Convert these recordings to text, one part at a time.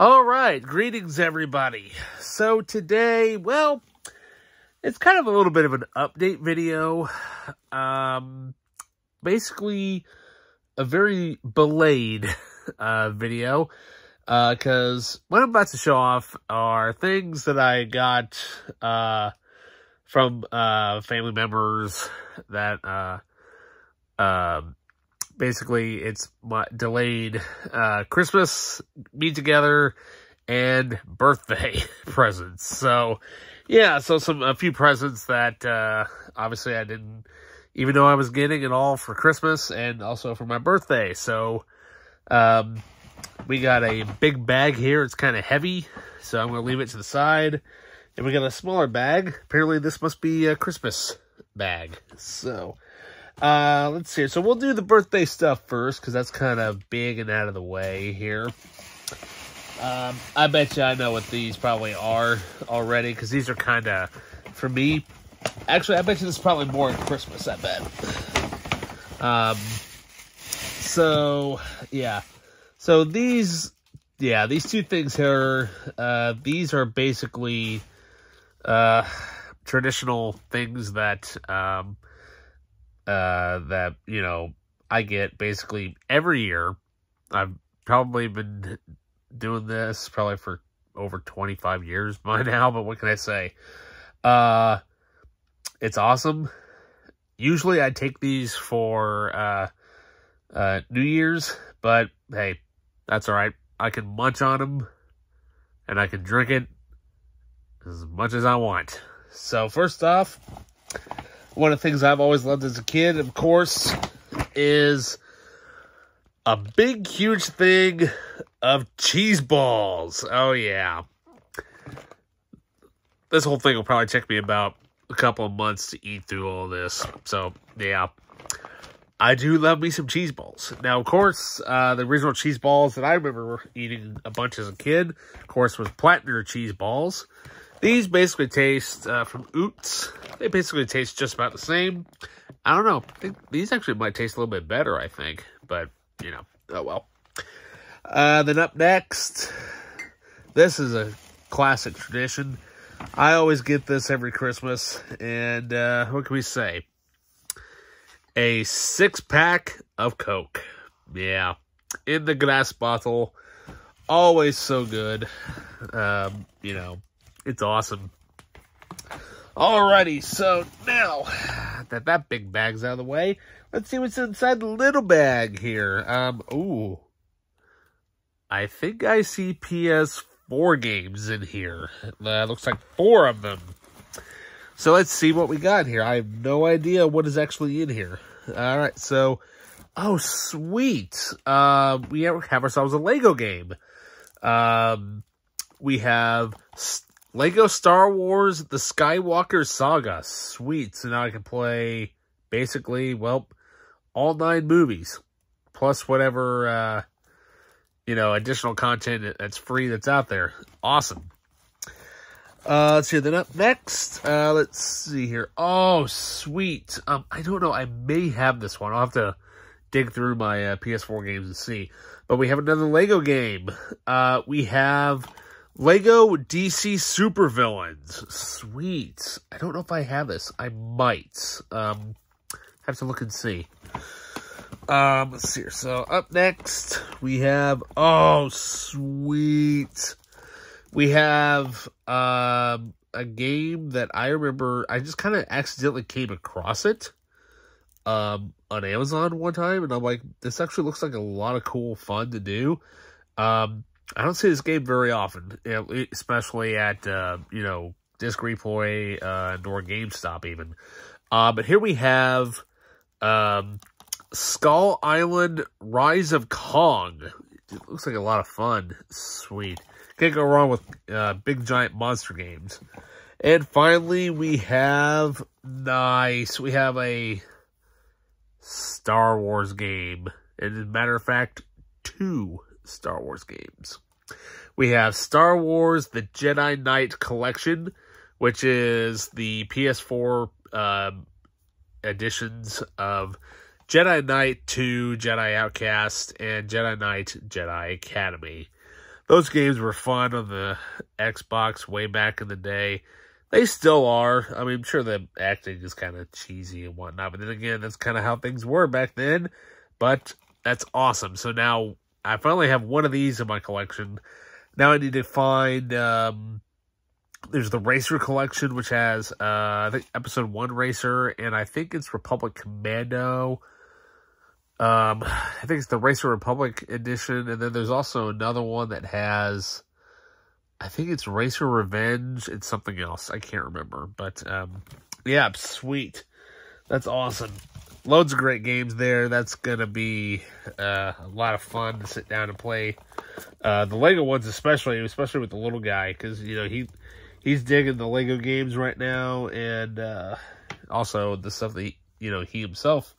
All right, greetings everybody. So today, well, it's kind of a little bit of an update video. Basically a very belated video, because what I'm about to show off are things that I got from family members that basically it's my delayed Christmas meet together and birthday presents. So yeah, so a few presents that obviously I didn't even know I was getting it all for Christmas and also for my birthday. So we got a big bag here. It's kind of heavy, so I'm going to leave it to the side. And we got a smaller bag. Apparently this must be a Christmas bag. So let's see. So we'll do the birthday stuff first, because that's kind of big and out of the way here. I bet you I know what these probably are already, because these are kind of, for me, actually, I bet you this is probably more at Christmas, I bet. So, yeah. So these two things here, these are basically traditional things that that, you know, I get basically every year. I've probably been doing this probably for over 25 years by now, but what can I say? It's awesome. Usually I take these for New Year's, but hey, that's all right. I can munch on them and I can drink it as much as I want. So first off, one of the things I've always loved as a kid, of course, is a big, huge thing of cheese balls. Oh, yeah. This whole thing will probably take me about a couple of months to eat through all this. So, yeah. I do love me some cheese balls. Now, of course, the original cheese balls that I remember eating a bunch as a kid, of course, was Plattner cheese balls. These basically taste, from Oots, they basically taste just about the same. I don't know. I think these actually might taste a little bit better, I think. But, you know, oh well. Then up next, this is a classic tradition. I always get this every Christmas. And, what can we say? A 6-pack of Coke. Yeah. In the glass bottle. Always so good. You know. It's awesome. Alrighty, so now that that big bag's out of the way, let's see what's inside the little bag here. Ooh. I think I see PS4 games in here. Looks like 4 of them. So let's see what we got here. I have no idea what is actually in here. Alright, so, oh, sweet. We have ourselves a Lego game. We have Lego Star Wars The Skywalker Saga. Sweet. So now I can play, basically, well, all 9 movies. Plus whatever, you know, additional content that's free that's out there. Awesome. Let's see. Then up next, let's see here. Oh, sweet. I don't know. I may have this one. I'll have to dig through my PS4 games and see. But we have another Lego game. We have Lego DC Supervillains. Sweet. I don't know if I have this. I might. Have to look and see. Let's see here. So, up next, we have... Oh, sweet. We have a game that I remember... I just kind of accidentally came across it on Amazon one time. And I'm like, this actually looks like a lot of cool fun to do. I don't see this game very often, especially at, you know, Disc Replay, or GameStop even. But here we have, Skull Island Rise of Kong. It looks like a lot of fun. Sweet. Can't go wrong with, big giant monster games. And finally, we have, nice, we have a Star Wars game. And as a matter of fact, 2 Star Wars games. We have Star Wars The Jedi Knight Collection, which is the PS4 editions of Jedi Knight 2, Jedi Outcast, and Jedi Knight Jedi Academy. those games were fun on the Xbox way back in the day. They still are. I mean, I'm sure the acting is kind of cheesy and whatnot, but then again, that's kind of how things were back then. But that's awesome. So now I finally have one of these in my collection. Now I need to find, there's the Racer collection, which has, I think, Episode 1 Racer, and I think it's Republic Commando. I think it's the Racer Republic edition, and then there's also another one that has, I think it's Racer Revenge and something else. I can't remember, but, yeah, sweet. That's awesome. Loads of great games there. That's going to be a lot of fun to sit down and play. The Lego ones especially with the little guy, because, you know, he's digging the Lego games right now, and also the stuff that, he himself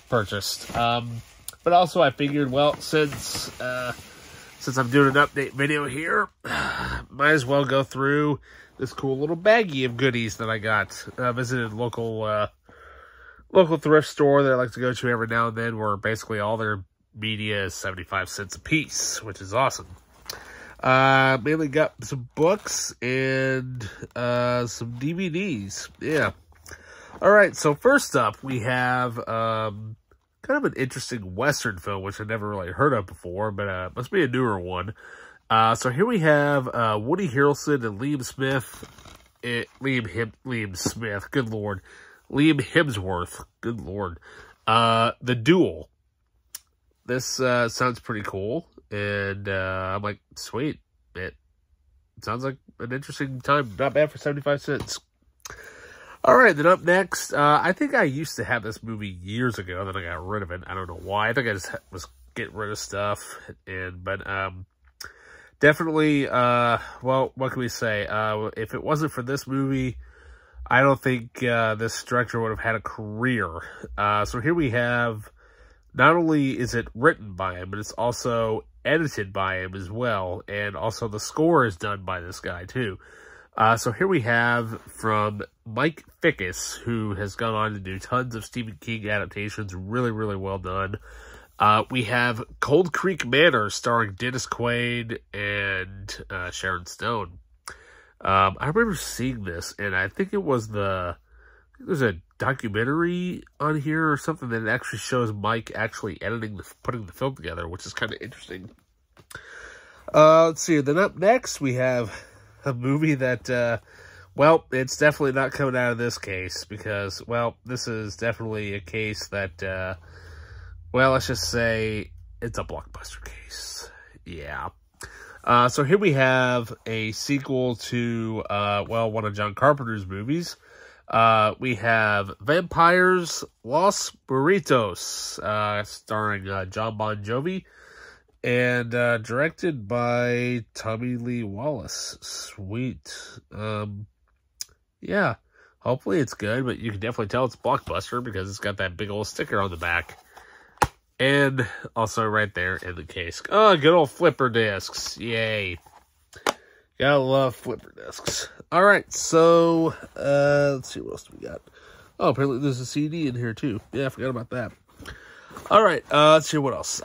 purchased. But also I figured, well, since I'm doing an update video here, might as well go through this cool little baggie of goodies that I got. I visited a local thrift store that I like to go to every now and then, where basically all their media is 75 cents a piece, which is awesome. Mainly got some books and some DVDs. Yeah. All right, so first up we have kind of an interesting Western film, which I've never really heard of before, but must be a newer one. So here we have Woody Harrelson and Liam Smith, good lord. Liam Hemsworth, good lord. The Duel. This sounds pretty cool, and I'm like, sweet. It sounds like an interesting time. Not bad for 75 cents. All right, then up next, I think I used to have this movie years ago, then I got rid of it. I don't know why. I think I just was getting rid of stuff, but definitely, well, what can we say? If it wasn't for this movie, I don't think this director would have had a career. So here we have, not only is it written by him, but it's also edited by him as well, and also the score is done by this guy too. So here we have from Mike Fickus, who has gone on to do tons of Stephen King adaptations, really, really well done. We have Cold Creek Manor, starring Dennis Quaid and Sharon Stone. I remember seeing this, and I think it was there's a documentary on here or something that actually shows Mike actually putting the film together, which is kind of interesting. Let's see, then up next we have a movie that, well, it's definitely not coming out of this case, because, well, this is definitely a case that, well, let's just say it's a blockbuster case. Yeah. So here we have a sequel to, well, one of John Carpenter's movies. We have Vampires Los Burritos, starring John Bon Jovi, and directed by Tommy Lee Wallace. Sweet. Yeah, hopefully it's good, but you can definitely tell it's a blockbuster because it's got that big old sticker on the back. And also right there in the case. Oh, good old flipper discs. Yay. Gotta love flipper discs. Alright, so, let's see, what else do we got? Oh, apparently there's a CD in here too. Yeah, I forgot about that. Alright, let's see what else.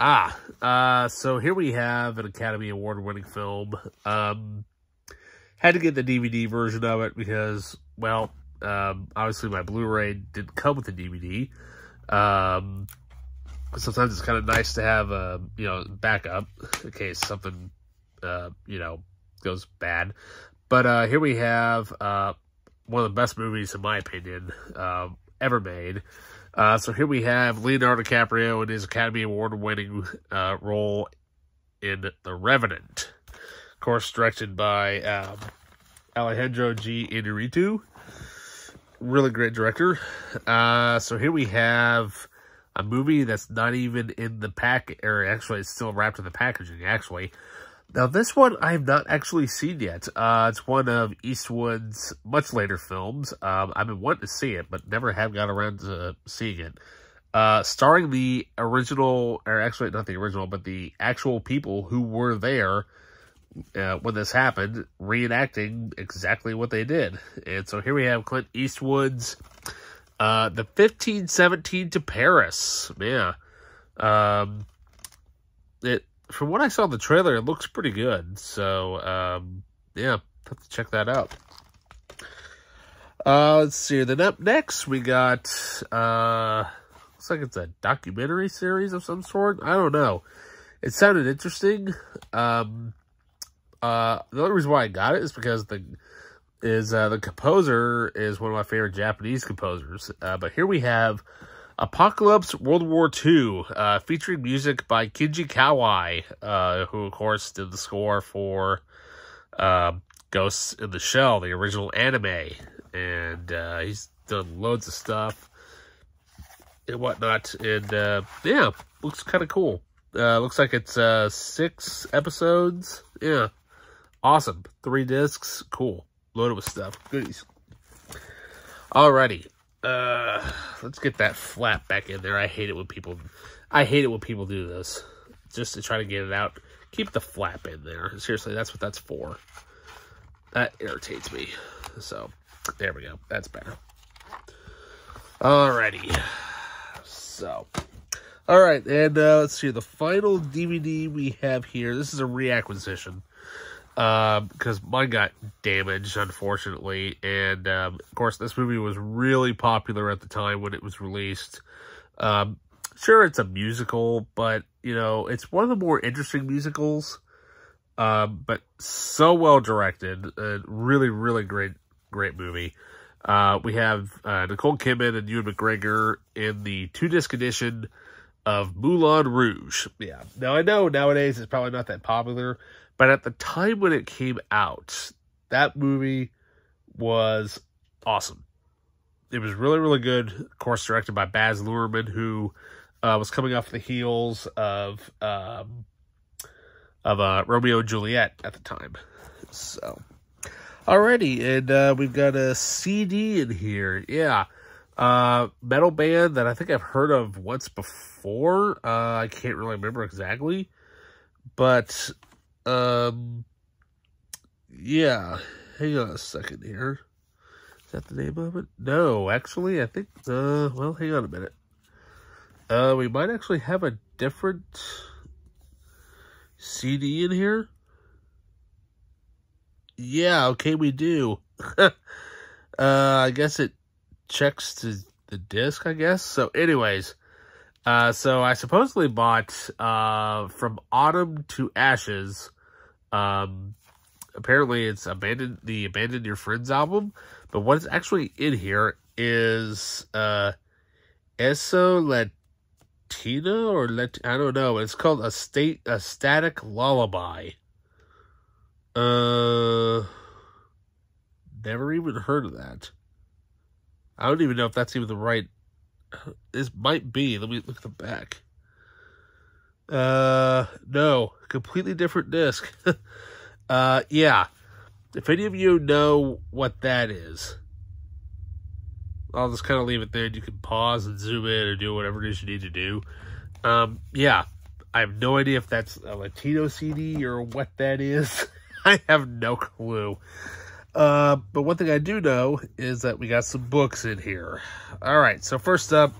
So here we have an Academy Award winning film. Had to get the DVD version of it because, well, obviously my Blu-ray didn't come with the DVD. Sometimes it's kind of nice to have a, backup in case something, goes bad. But here we have one of the best movies, in my opinion, ever made. So here we have Leonardo DiCaprio in his Academy Award-winning role in The Revenant. Of course, directed by Alejandro G. Inarritu. Really great director. So here we have a movie that's not even in the pack, or actually it's still wrapped in the packaging, actually. Now, this one I have not actually seen yet. It's one of Eastwood's much later films. I've been wanting to see it, but never have got around to seeing it. Starring the original, or actually not the original, but the actual people who were there when this happened, reenacting exactly what they did. And so here we have Clint Eastwood's The 1517 to Paris. Yeah. from what I saw in the trailer, it looks pretty good. So, yeah, have to check that out. Let's see. Then up next, we got, looks like it's a documentary series of some sort. I don't know. It sounded interesting. The only reason why I got it is because the composer is one of my favorite Japanese composers. But here we have Apocalypse World War II, featuring music by Kinji Kawai, who, of course, did the score for Ghosts in the Shell, the original anime. And he's done loads of stuff and whatnot. And, yeah, looks kind of cool. Looks like it's 6 episodes. Yeah, awesome. 3 discs. Cool. Loaded with stuff. Goodies. Alrighty. Let's get that flap back in there. I hate it when people do this. Just to try to get it out. Keep the flap in there. Seriously, that's what that's for. That irritates me. So, there we go. That's better. Alrighty. So, alright, and let's see. The final DVD we have here. This is a reacquisition. Because mine got damaged, unfortunately. And, of course, this movie was really popular at the time when it was released. Sure, it's a musical, but, you know, it's one of the more interesting musicals. But so well directed. Really, really great movie. We have Nicole Kidman and Ewan McGregor in the 2-disc edition of Moulin Rouge. Yeah. Now, I know nowadays it's probably not that popular, but at the time when it came out, that movie was awesome. It was really, really good. Of course, directed by Baz Luhrmann, who was coming off the heels of Romeo and Juliet at the time. So, alrighty, and we've got a CD in here. Yeah, metal band that I think I've heard of once before. I can't really remember exactly, but yeah. Hang on a second here. Is that the name of it? No, actually, I think. Well, hang on a minute. We might actually have a different CD in here. Yeah, okay, we do. I guess it checks to the disc, I guess. So anyways, so I supposedly bought From Autumn to Ashes. Apparently it's Abandon Your Friends album, but what's actually in here is Eso Latina or I don't know. It's called a Static Lullaby. Never even heard of that. I don't even know if that's even the right. This might be. Let me look at the back. No, completely different disc. Yeah. If any of you know what that is, I'll just kind of leave it there. You can pause and zoom in or do whatever it is you need to do. Yeah. I have no idea if that's a Latino CD or what that is. I have no clue. But one thing I do know is that we got some books in here. Alright, so first up,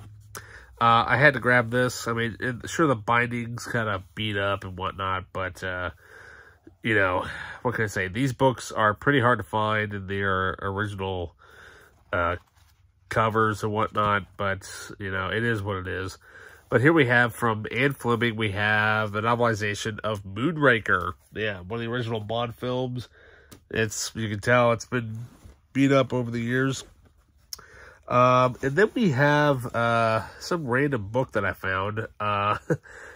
I had to grab this. I mean, sure, the binding's kind of beat up and whatnot, but, you know, what can I say? These books are pretty hard to find in their original covers and whatnot, but, you know, it is what it is. But here we have, from Anne Fleming, we have the novelization of Moonraker. Yeah, one of the original Bond films. You can tell it's been beat up over the years. And then we have some random book that I found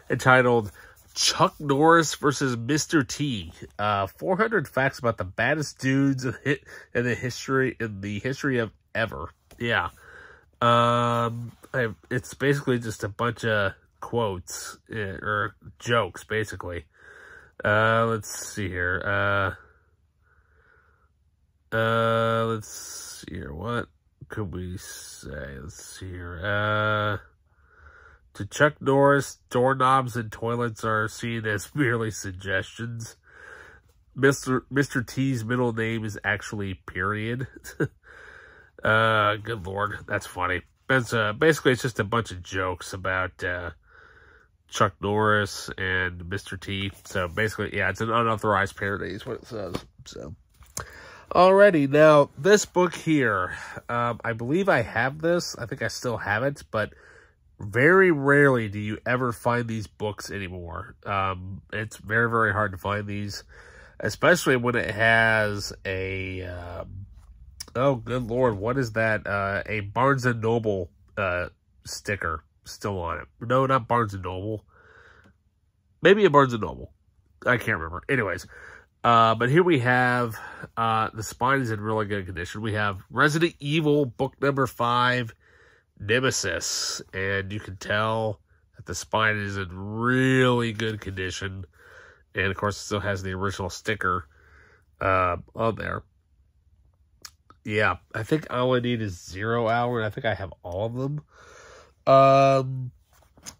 entitled Chuck Norris versus Mr. T. 400 facts about the baddest dudes in the history of ever. Yeah. It's basically just a bunch of quotes or jokes, basically. Let's see here. Let's see here. What could we say? Let's see here. To Chuck Norris, doorknobs and toilets are seen as merely suggestions. Mr. T's middle name is actually period. Good Lord, that's funny. Basically, it's just a bunch of jokes about, Chuck Norris and Mr. T. So basically, yeah, it's an unauthorized parody is what it says. So, alrighty, now this book here, I believe I have this. I think I still have it, but very rarely do you ever find these books anymore. It's very, very hard to find these, especially when it has a, oh, good Lord, what is that? A Barnes & Noble sticker still on it. No, not Barnes & Noble. Maybe a Barnes & Noble. I can't remember. Anyways, but here we have, the spine is in really good condition. We have Resident Evil book number 5, Nemesis. And you can tell that the spine is in really good condition. And, of course, it still has the original sticker on there. Yeah, I think all I need is 0 Hour, and I think I have all of them.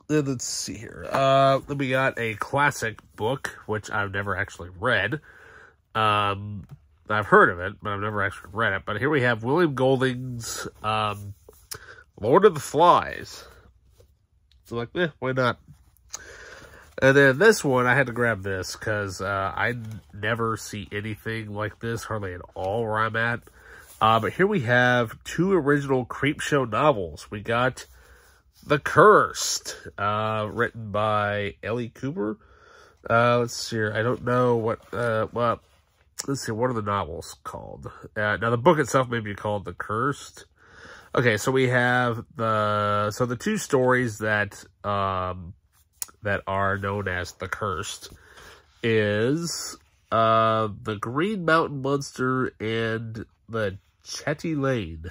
Then let's see here. Then we got a classic book, which I've never actually read. I've heard of it, but I've never actually read it. But here we have William Golding's Lord of the Flies. So like, why not? And then this one, I had to grab this because I never see anything like this, hardly at all where I'm at. But here we have 2 original Creepshow novels. We got The Cursed, written by Ellie Cooper. Let's see here. I don't know what, well, let's see, what are the novels called? Now, the book itself may be called The Cursed. Okay, so we have the 2 stories that that are known as The Cursed is The Green Mountain Monster and The Chetty Lane.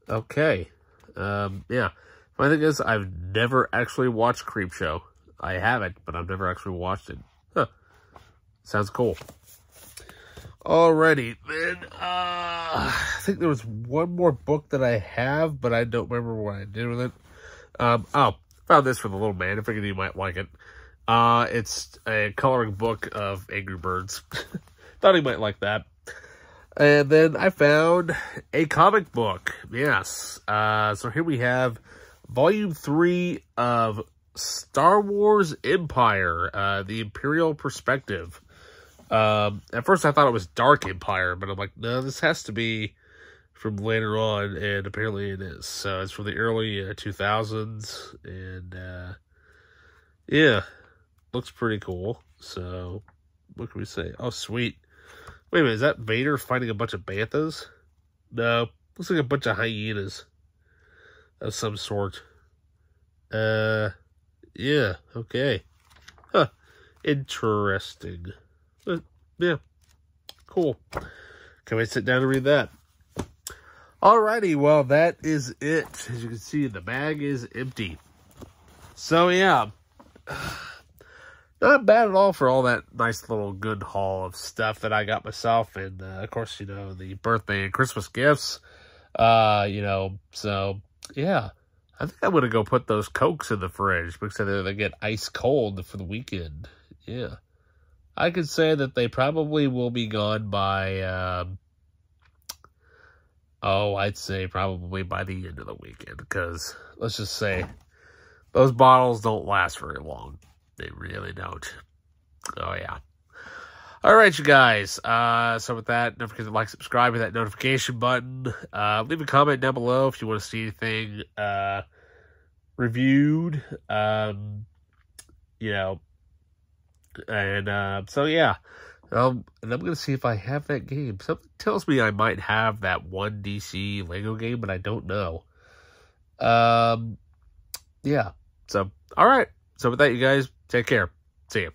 Okay. Yeah. My thing is, I've never actually watched Creepshow. I haven't, but I've never actually watched it. Huh. Sounds cool. Alrighty, then, I think there was one more book that I have, but I don't remember what I did with it. Oh, found this for the little man. I figured you might like it. It's a coloring book of Angry Birds. Thought he might like that. And then I found a comic book. Yes. So here we have Volume 3 of Star Wars Empire, the Imperial Perspective. At first I thought it was Dark Empire, but I'm like, no, this has to be from later on, and apparently it is. So it's from the early 2000s, and yeah, looks pretty cool. So what can we say? Oh, sweet. Wait a minute, is that Vader fighting a bunch of banthas? No, looks like a bunch of hyenas of some sort. Yeah, okay. Huh, interesting. But, yeah, cool. Can we sit down and read that? Alrighty, well, that is it. As you can see, the bag is empty. So, yeah. Not bad at all for all that nice little good haul of stuff that I got myself. And, of course, you know, the birthday and Christmas gifts. You know, so, yeah. I think I'm going to go put those Cokes in the fridge because they get ice cold for the weekend. Yeah. I could say that they probably will be gone by, I'd say probably by the end of the weekend. Because, let's just say, those bottles don't last very long. They really don't. Oh, yeah. All right, you guys. So with that, don't forget to like, subscribe, hit that notification button. Leave a comment down below if you want to see anything reviewed. You know. And so, yeah. And I'm going to see if I have that game. Something tells me I might have that one DC Lego game, but I don't know. Yeah. So, all right. So with that, you guys, take care. See you.